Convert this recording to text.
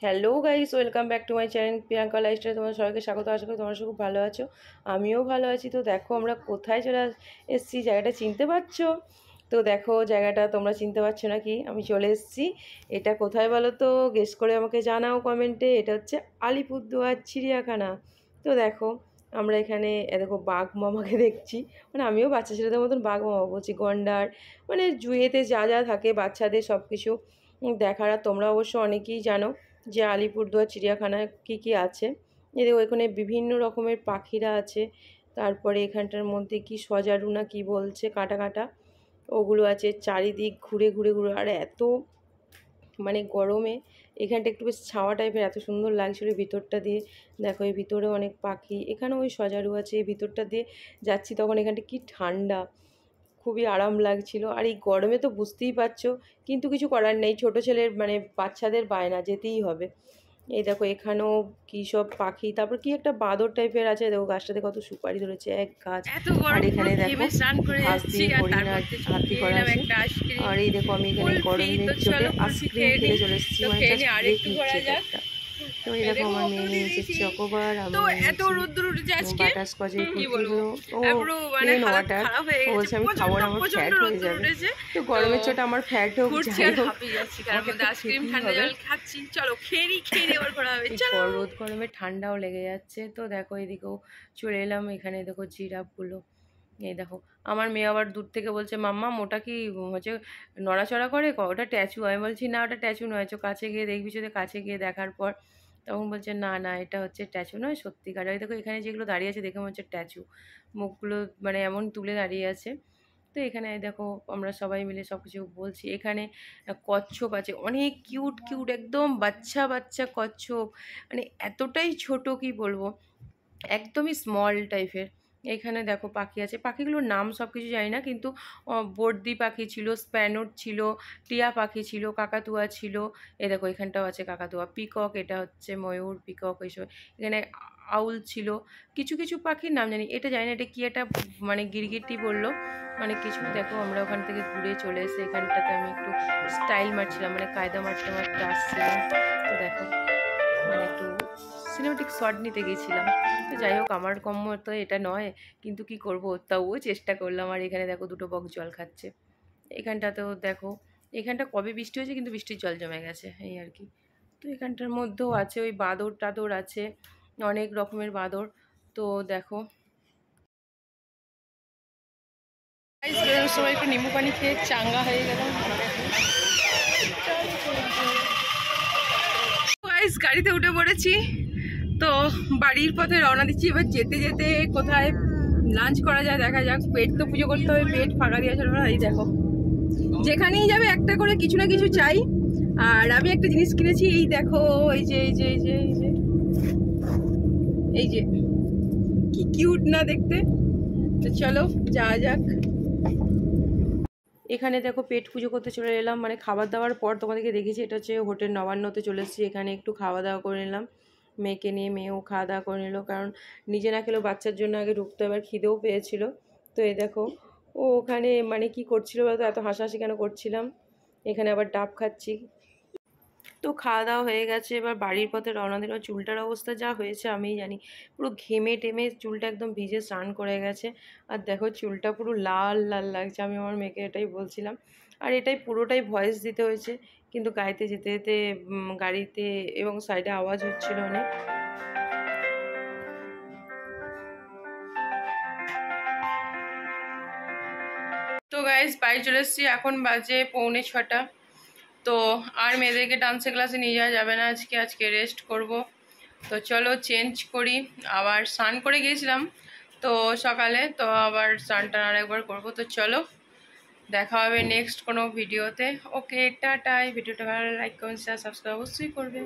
Hello guys, welcome back to my channel Priyanka lifestyle. তোমার সবাইকে স্বাগত। আশা করি তোমরা সব খুব ভালো আছো, আমিও ভালো আছি। তো দেখো আমরা কোথায় চলে এসেছি, জায়গাটা চিনতে পারছো? তো দেখো জায়গাটা তোমরা চিনতে পারছো নাকি? আমি চলে এসেছি। এটা কোথায় বলো তো, গেস করে আমাকে জানাও কমেন্টে। এটা হচ্ছে আলিপুরদুয়ার চিড়িয়াখানা। তো দেখো আমরা এখানে দেখো বাঘ মামাকে দেখছি, মানে আমিও বাচ্চা ছেলেদের মতন বাঘ মামা বলছি, গন্ডার মানে জুয়েতে যা যা থাকে বাচ্চাদের সব কিছু দেখার। আর তোমরা অবশ্য অনেকেই জানো যে আলিপুরদুয়ার চিড়িয়াখানায় কী কী আছে। এদের ওইখানে বিভিন্ন রকমের পাখিরা আছে। তারপরে এখানটার মধ্যে কি সজারু না কি বলছে, কাটা কাটা ওগুলো আছে। চারিদিক ঘুরে ঘুরে ঘুরে, আর এত মানে গরমে এখানটা একটু বেশ ছাওয়া টাইপের, এত সুন্দর লাগছিল ভিতরটা দিয়ে। দেখো এই ভিতরে অনেক পাখি, এখানে ওই সজারু আছে। এই ভিতরটা দিয়ে যাচ্ছি তখন এখানটা কি ঠান্ডা, খুবই আরাম লাগছিল। আর এই গরমে তো বুঝতেই পারছো, কিন্তু কিছু করার নেই, ছোট ছেলের মানে বাচ্চাদের বায়না, যেতেই হবে। এই দেখো এখানেও কী সব পাখি, তারপর কি একটা বাঁদর টাইপের আছে। দেখো গাছটাতে কত সুপারি ধরেছে, এক গাছ। আর এখানে দেখো ঘাস দিয়ে হরিণ আর হাতি করা আছে। আর এই দেখো আমি এখানে গরমের চোটে আইসক্রিম খেতে চলে এসেছি, মানে জাস্ট ব্রেক নিচ্ছে একটা। তো এই দেখো আমার মেয়ে নিয়েছে চকোবার, আমি বাটারস্কচের কুকিগুলো, ও প্লেন ওয়াটার। ও বলছে আমি খাবো না, আমার ফ্যাট হয়ে যাবে। তো গরমের চোটে আমার ফ্যাট হোক যাই হোক, রোদ গরমে ঠান্ডাও লেগে যাচ্ছে। তো দেখো এদিকেও চলে এলাম। এখানে দেখো জিরাফগুলো, এই দেখো। আমার মেয়ে আবার দূর থেকে বলছে মাম্মা ওটা কি হচ্ছে নড়াচড়া করে, ওটা ট্যাচু। আমি বলছি না ওটা ট্যাচু নয়, কাছে গিয়ে দেখবি। যদি কাছে গিয়ে দেখার পর তখন বলছে না না এটা হচ্ছে ট্যাচু নয়, সত্যিকার। ওই দেখো এখানে যেগুলো দাঁড়িয়ে আছে দেখে মনে হচ্ছে ট্যাচু, মুখগুলো মানে এমন তুলে দাঁড়িয়ে আছে। তো এখানে দেখো আমরা সবাই মিলে সব কিছু বলছি। এখানে কচ্ছপ আছে, অনেক কিউট কিউট, একদম বাচ্চা বাচ্চা কচ্ছপ, মানে এতটাই ছোট কি বলবো, একদমই স্মল টাইপের। এখানে দেখো পাখি আছে, পাখিগুলোর নাম সব কিছু জানি না, কিন্তু বর্দি পাখি ছিল, স্প্যানোট ছিল, টিয়া পাখি ছিল, কাকাতুয়া ছিল। এ দেখো এখানটাও আছে কাকাতুয়া, পিকক, এটা হচ্ছে ময়ূর, পিকক এইসব। এখানে আউল ছিল। কিছু কিছু পাখির নাম জানি, এটা জানি না এটা কি, এটা মানে গিরগিটি বললো, মানে কিছু। দেখো আমরা ওখান থেকে ঘুরে চলে এসে এখানটাতে আমি একটু স্টাইল মারছিলাম, মানে কায়দা মারতে মারতে আসছিলাম। তো দেখো মানে একটু সিনেমেটিক শট নিতে গেছিলাম। তো যাই হোক আমার কম্য তো এটা নয়, কিন্তু কি করব, তাও চেষ্টা করলাম। আর এখানে দেখো দুটো বক জল খাচ্ছে। এখানটাতেও দেখো, এখানটা কবে বৃষ্টি হয়েছে কিন্তু বৃষ্টির জল জমে গেছে, এই আর কি। তো এখানটার মধ্যেও আছে ওই বাঁদর টাদর আছে, অনেক রকমের বাঁদর। তো দেখো সময় একটু নিম্বু পানি খেয়ে চাঙ্গা হয়ে গেলাম। গাড়িতে উঠে পড়েছি, তো বাড়ির পথে রওনা দিচ্ছি। এবার যেতে যেতে কোথায় লাঞ্চ করা যায় দেখা যাক। পেট তো পুজো করতে হবে, পেট ফাঁকা দিয়ে চলবে না। এই দেখো যেখানেই যাবে একটা করে কিছু না কিছু চাই। আর আমি একটা জিনিস কিনেছি, এই দেখো, এই যে এই যে এই যে এই যে এই যে কি কিউট না দেখতে। তো চলো যাওয়া যাক। এখানে দেখো পেট পুজো করতে চলে এলাম, মানে খাবার দাওয়ার পর তোমাদেরকে দেখেছি। এটা হচ্ছে হোটেল নবান্নতে চলে এসেছি। এখানে একটু খাওয়া দাওয়া করে নিলাম মেয়েকে নিয়ে, মেয়েও খাওয়া দাওয়া করে নিল, কারণ নিজে না খেলেও বাচ্চার জন্য আগে ঢুকতে, এবার খিদেও পেয়েছিল। তো এই দেখো ও ওখানে মানে কি করছিল বলতো, এত হাসাহাসি কেন করছিলাম। এখানে আবার ডাব খাচ্ছি। তো খাওয়া দাওয়া হয়ে গেছে, এবার বাড়ির পথে রওনা দিল। চুলটার অবস্থা যা হয়েছে আমিই জানি, পুরো ঘেমে টেমে চুলটা একদম ভিজে স্নান করে গেছে। আর দেখো চুলটা পুরো লাল লাল লাগছে, আমি আমার মেয়েকে এটাই বলছিলাম। আর এটাই পুরোটাই ভয়েস দিতে হয়েছে, কিন্তু গাড়িতে যেতে যেতে গাড়িতে এবং সাইডে আওয়াজ হচ্ছিল অনেক। তো গাইজ বাড়ি চলে এসেছি, এখন বাজে 6:45। তো আর মেয়েদেরকে ডান্সের ক্লাসে নিয়ে যাওয়া যাবে না আজকে রেস্ট করব। তো চলো চেঞ্জ করি। আবার স্নান করে গিয়েছিলাম তো সকালে, তো আবার স্নানটা আর একবার করবো। তো চলো দেখা হবে নেক্সট কোনো ভিডিওতে। ওকে টাটা। ভিডিওটা ভালো লাইক কমেন্ট শেয়ার সাবস্ক্রাইব অবশ্যই করবে।